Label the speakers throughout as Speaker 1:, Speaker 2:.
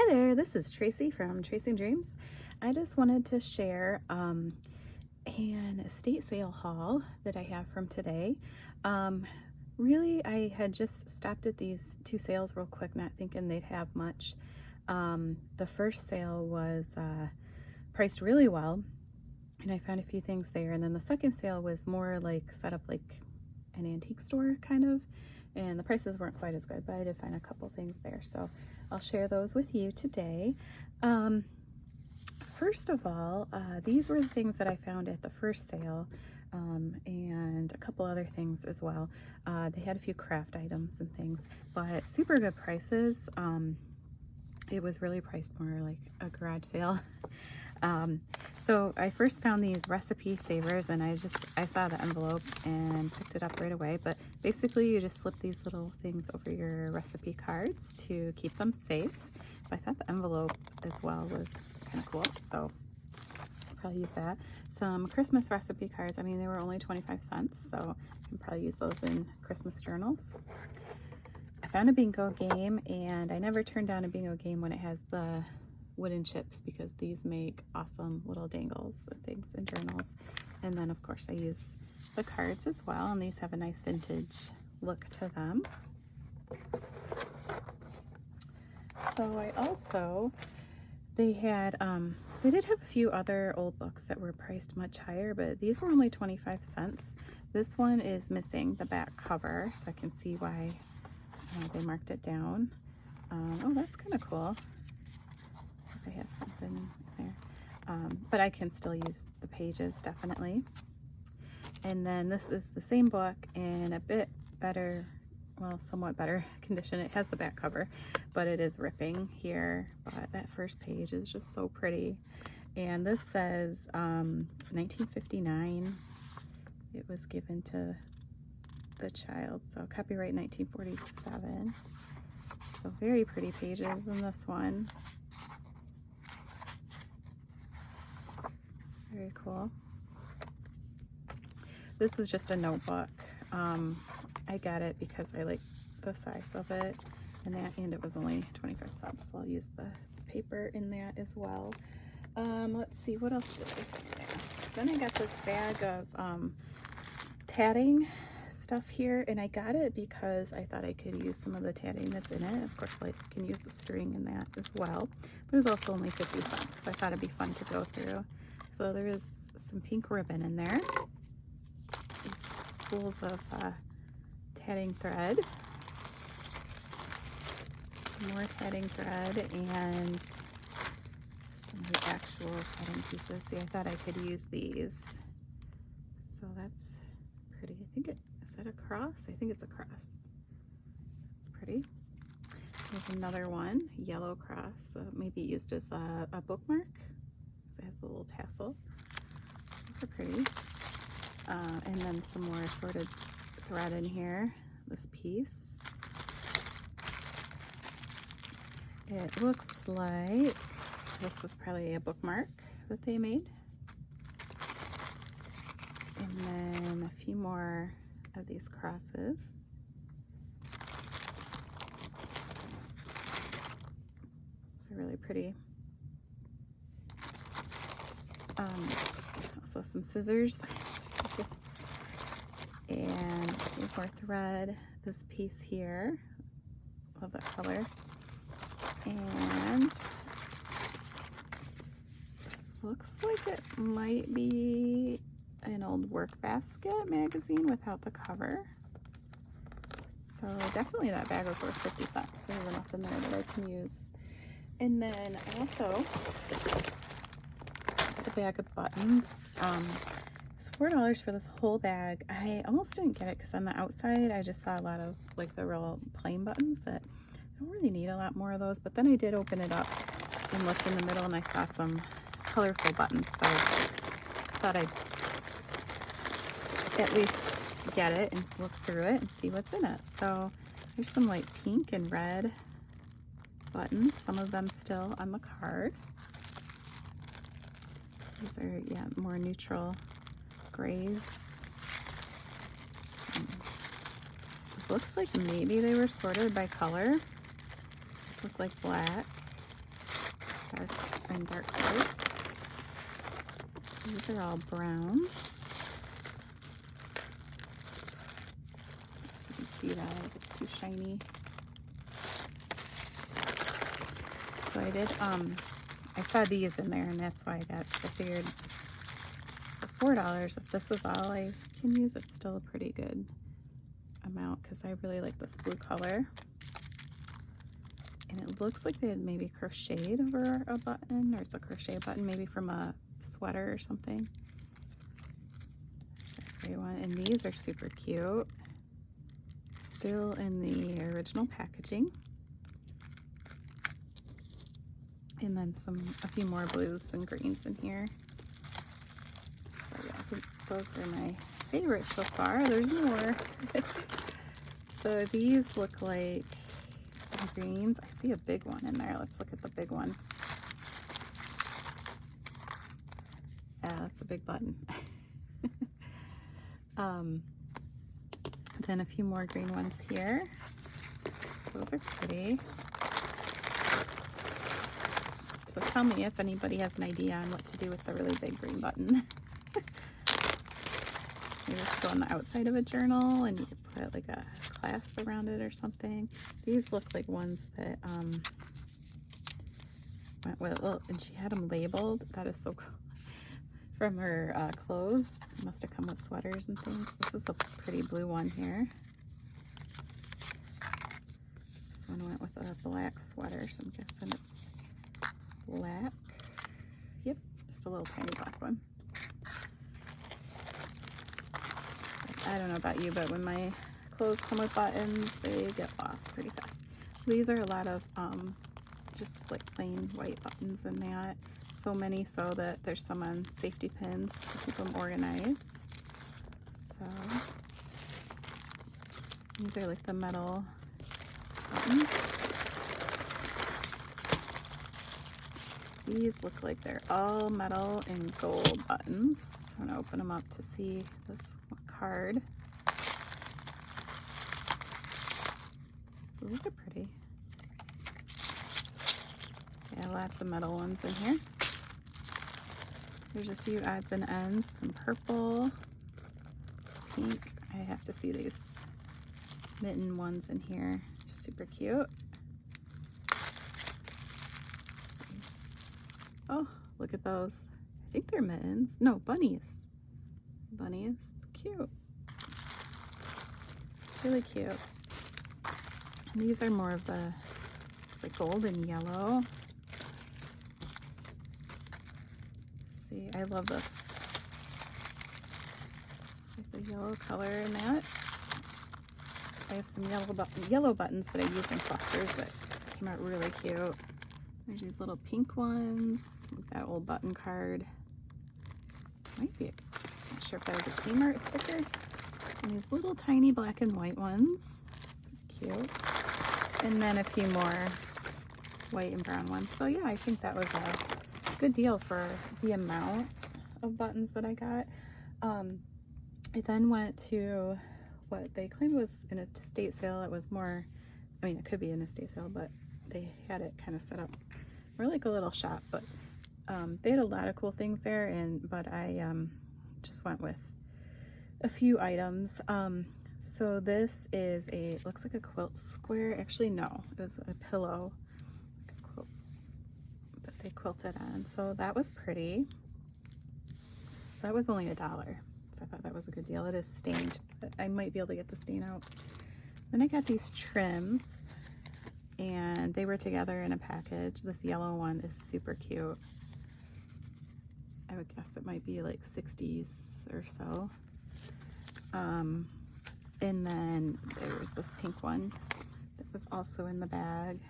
Speaker 1: Hi there, this is Tracy from Tracing Dreams. I just wanted to share an estate sale haul that I have from today. Really, I had just stopped at these two sales real quick, not thinking they'd have much. The first sale was priced really well, and I found a few things there. And then the second sale was more like set up like an antique store kind of, and the prices weren't quite as good, but I did find a couple things there, so I'll share those with you today. First of all, these were the things that I found at the first sale, and a couple other things as well. They had a few craft items and things, but super good prices. It was really priced more like a garage sale. So I first found these recipe savers, and I saw the envelope and picked it up right away. But basically you just slip these little things over your recipe cards to keep them safe. But I thought the envelope as well was kind of cool, so I'll probably use that. Some Christmas recipe cards. I mean, they were only 25 cents, so I can probably use those in Christmas journals. I found a bingo game, and I never turn down a bingo game when it has the wooden chips, because these make awesome little dangles and things in journals. And then of course I use the cards as well, and these have a nice vintage look to them. So I also, they did have a few other old books that were priced much higher, but these were only 25 cents. This one is missing the back cover, so I can see why they marked it down. Oh, that's kind of cool. I have something there, but I can still use the pages, definitely. And then this is the same book in a bit better, well, somewhat better condition. It has the back cover, but it is ripping here, but that first page is just so pretty. And this says 1959 it was given to the child, so copyright 1947. So very pretty pages in this one. Very cool. This is just a notebook. I got it because I like the size of it, and it was only 25 cents, so I'll use the paper in that as well. Let's see, what else did I find there? Then I got this bag of tatting stuff here, and I got it because I thought I could use some of the tatting that's in it. Of course, like, I can use the string in that as well, but it was also only 50 cents, so I thought it'd be fun to go through. So there is some pink ribbon in there, these spools of tatting thread, some more tatting thread, and some of the actual tatting pieces. See, I thought I could use these, so that's pretty. I think is that a cross? I think it's a cross. It's pretty. There's another one, yellow cross, so maybe used as a bookmark. It has a little tassel. These are pretty. And then some more assorted thread in here. This piece. It looks like this was probably a bookmark that they made. And then a few more of these crosses. These are really pretty. Also some scissors and more thread. This piece here, love that color. And this looks like it might be an old work basket magazine without the cover. So definitely that bag was worth 50 cents. There's enough in there that I can use. And then I also a bag of buttons. It's $4 for this whole bag. I almost didn't get it because on the outside I just saw a lot of like the real plain buttons that I don't really need a lot more of those. But then I did open it up and looked in the middle, and I saw some colorful buttons, so I thought I'd at least get it and look through it and see what's in it. So there's some like pink and red buttons, some of them still on the card. These are, yeah, more neutral grays. It looks like maybe they were sorted by color. These look like black. dark colors. These are all browns. You can see that if it's too shiny. So I did, I saw these in there, and that's why I got it. I figured for $4, if this is all I can use, it's still a pretty good amount, because I really like this blue color. And it looks like they had maybe crocheted over a button, or it's a crochet button maybe from a sweater or something. Great one. And these are super cute. Still in the original packaging. And then a few more blues and greens in here. So yeah, I think those are my favorites so far. There's more. So these look like some greens. I see a big one in there. Let's look at the big one. Yeah, that's a big button. Then a few more green ones here. Those are pretty. So tell me if anybody has an idea on what to do with the really big green button. You just go on the outside of a journal and you could put like a clasp around it or something. These look like ones that went with, well, and she had them labeled. That is so cool. From her clothes. It must have come with sweaters and things. This is a pretty blue one here. This one went with a black sweater, so I'm guessing it's black. Yep, just a little tiny black one. I don't know about you, but when my clothes come with buttons, they get lost pretty fast. So these are a lot of just like plain white buttons in that. So many so that there's some on safety pins to keep them organized. So these are like the metal buttons. These look like they're all metal and gold buttons. I'm gonna open them up to see this card. These are pretty. Yeah, lots of metal ones in here. There's a few odds and ends, some purple, pink. I have to see these mitten ones in here. Super cute. Oh, look at those. I think they're mittens. No, bunnies. Bunnies. Cute. Really cute. And these are more of the, it's like gold and yellow. See, I love this. Like the yellow color in that. I have some yellow buttons that I used in clusters that came out really cute. There's these little pink ones, like that old button card. Might be, not sure if that was a Kmart sticker. And these little tiny black and white ones. Cute. And then a few more white and brown ones. So yeah, I think that was a good deal for the amount of buttons that I got. I then went to what they claimed was an estate sale. It was more, I mean, it could be an estate sale, but they had it kind of set up more like a little shop. But they had a lot of cool things there, but I just went with a few items. So this is looks like a quilt square. Actually, no, it was a pillow that they quilted on. So that was pretty. So that was only $1. So I thought that was a good deal. It is stained, but I might be able to get the stain out. Then I got these trims, and they were together in a package. This yellow one is super cute. I would guess it might be like 60s or so. And then there was this pink one that was also in the bag.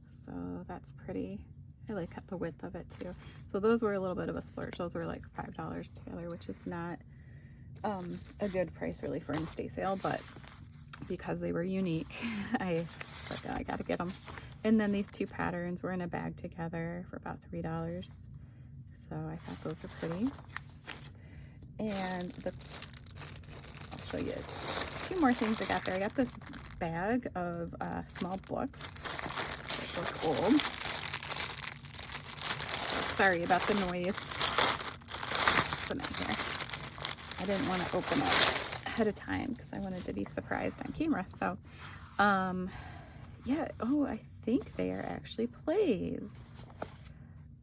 Speaker 1: So that's pretty. I like the width of it too. So those were a little bit of a splurge. Those were like $5 together, which is not a good price really for an estate sale, but because they were unique, I said, I gotta get them. And then these two patterns were in a bag together for about $3. So I thought those were pretty. And I'll show you a few more things I got there. I got this bag of small books. look old. Sorry about the noise. Put it here. I didn't want to open it ahead of time because I wanted to be surprised on camera. So, yeah. Oh, I think they are actually plays.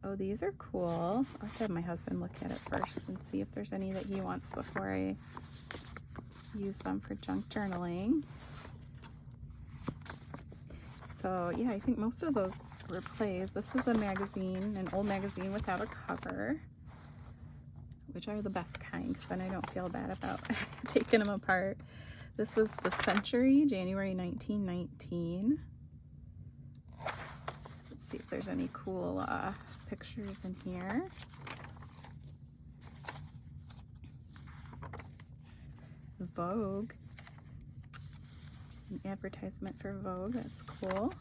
Speaker 1: Oh, these are cool. I'll have to have my husband look at it first and see if there's any that he wants before I use them for junk journaling. So yeah, I think most of those were plays. This is a magazine, an old magazine without a cover, which are the best kind because then I don't feel bad about taking them apart. This was The Century, January 1919. Let's see if there's any cool pictures in here. Vogue. An advertisement for Vogue. That's cool.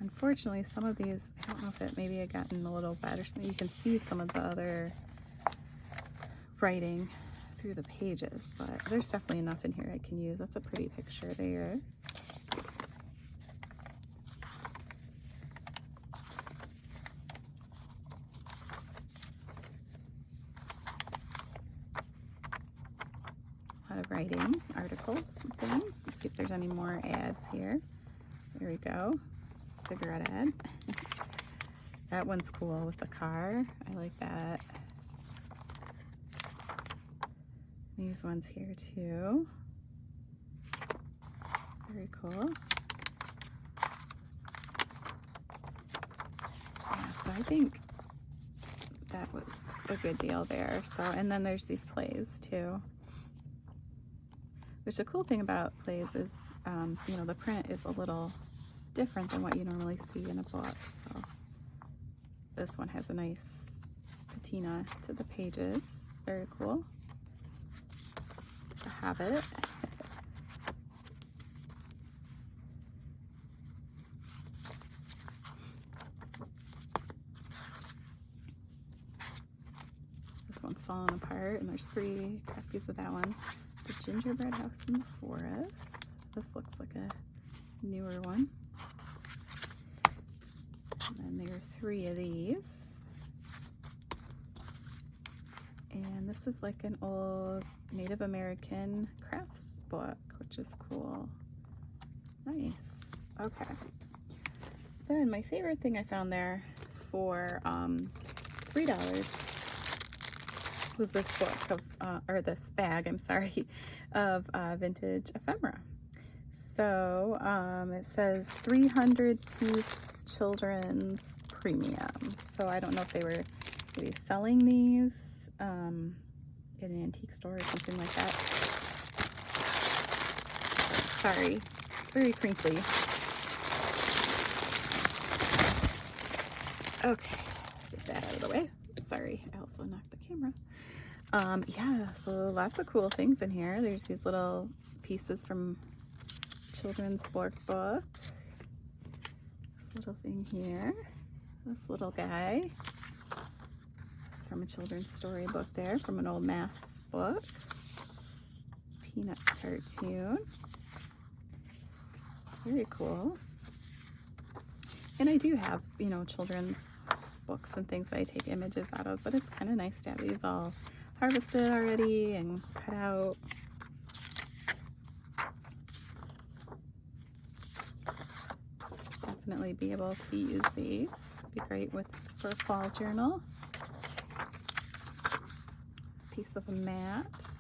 Speaker 1: Unfortunately, some of these, I don't know if it maybe had gotten a little wet or something. You can see some of the other writing through the pages, but there's definitely enough in here I can use. That's a pretty picture there. A lot of writing, articles and things. Let's see if there's any more ads here. There we go. Cigarette ad. That one's cool with the car. I like that. These ones here too. Very cool. Yeah, so I think that was a good deal there. So, and then there's these plays too. Which the cool thing about plays is, you know, the print is a little different than what you normally see in a book. So this one has a nice patina to the pages. Very cool. To have it. This one's falling apart, and there's 3 copies of that one. The Gingerbread House in the Forest. This looks like a newer one. And then there are 3 of these. And this is like an old Native American crafts book, which is cool. Nice. Okay. Then my favorite thing I found there for $3 was this book of, or this bag, I'm sorry, of vintage ephemera. So it says 300-piece children's premium. So I don't know if they were maybe selling these in an antique store or something like that. Sorry, very crinkly. Okay, get that out of the way. Sorry, I also knocked the camera. Yeah, so lots of cool things in here. There's these little pieces from children's book. This little thing here. This little guy. It's from a children's storybook there, from an old math book. Peanuts cartoon. Very cool. And I do have, you know, children's books and things that I take images out of, but it's kind of nice to have these all harvested already and cut out. Definitely be able to use these. Be great for a fall journal. Piece of maps.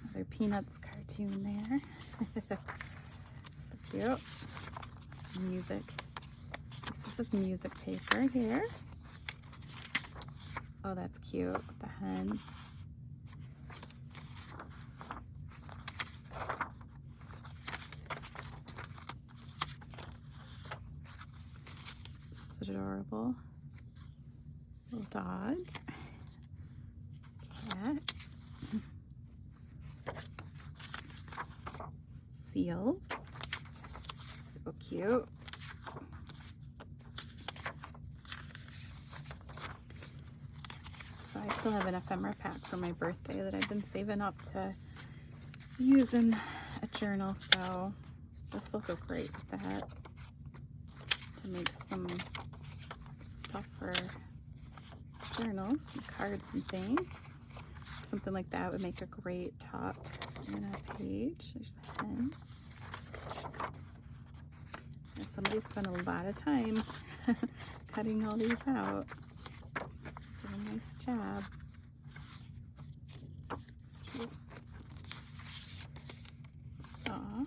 Speaker 1: Another Peanuts cartoon there. So cute. Some music. Pieces of music paper here. Oh, that's cute with the hen. This is adorable. Little dog. Cat. Seals. So cute. So I still have an ephemera pack for my birthday that I've been saving up to use in a journal, so this will go great with that, to make some stuff for journals, some cards and things. Something like that would make a great top in a page. There's a pen. And somebody spent a lot of time cutting all these out. Did a nice job. It's cute. Aw.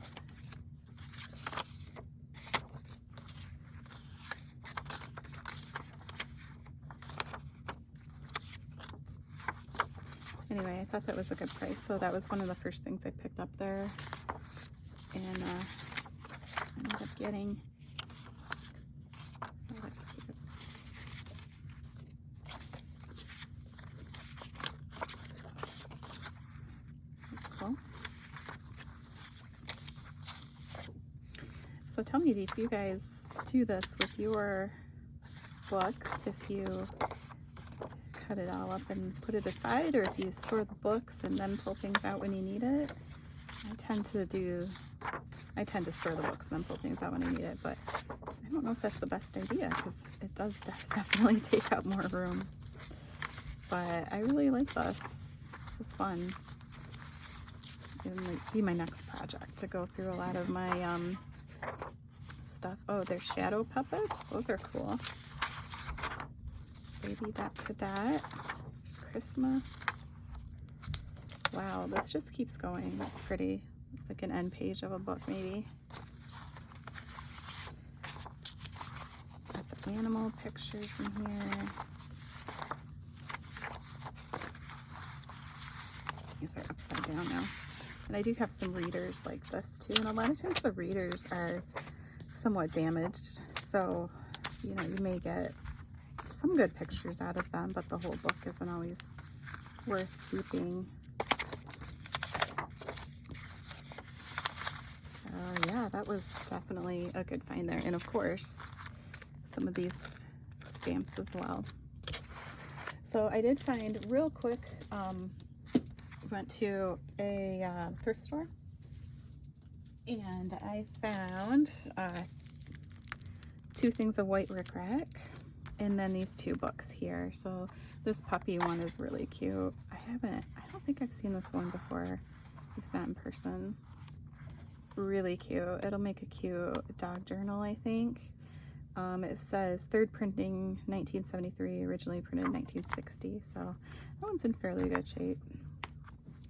Speaker 1: Anyway, I thought that was a good price, so that was one of the first things I picked up there, and ended up getting. Oh, that's cute. That's cool. So tell me if you guys do this with your books, if you cut it all up and put it aside, or if you store the books and then pull things out when you need it. I tend to store the books and then pull things out when I need it, but I don't know if that's the best idea because it does definitely take up more room. But I really like this. This is fun. It might be my next project, to go through a lot of my stuff. Oh, there's shadow puppets. Those are cool. Baby dot to dot. There's Christmas. Wow, this just keeps going. That's pretty. It's like an end page of a book, maybe. Lots of animal pictures in here. These are upside down now. And I do have some readers like this too. And a lot of times the readers are somewhat damaged. So, you know, you may get some good pictures out of them, but the whole book isn't always worth keeping. So yeah, that was definitely a good find there. And of course, some of these stamps as well. So I did find real quick, went to a thrift store, and I found 2 things of white rickrack, and then these 2 books here. So this puppy one is really cute. I don't think I've seen this one before, at least not in person. Really cute. It'll make a cute dog journal, I think. It says 3rd printing 1973, originally printed 1960, so that one's in fairly good shape.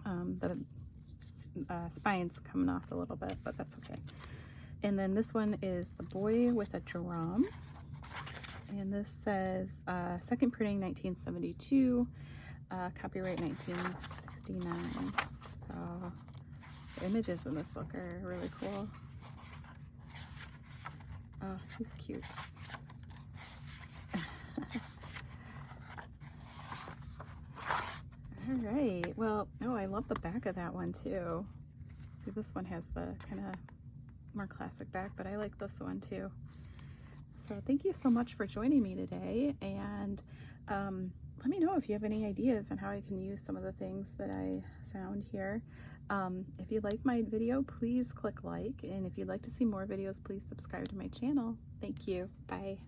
Speaker 1: The spine's coming off a little bit, but that's okay. And then this one is The Boy with a Drum, and this says 2nd printing 1972, copyright 1969. So the images in this book are really cool. Oh, he's cute. All right, well, oh, I love the back of that one too. See, this one has the kind of more classic back, but I like this one too. So thank you so much for joining me today, and let me know if you have any ideas on how I can use some of the things that I found here. If you like my video, please click like, and if you'd like to see more videos, please subscribe to my channel. Thank you. Bye.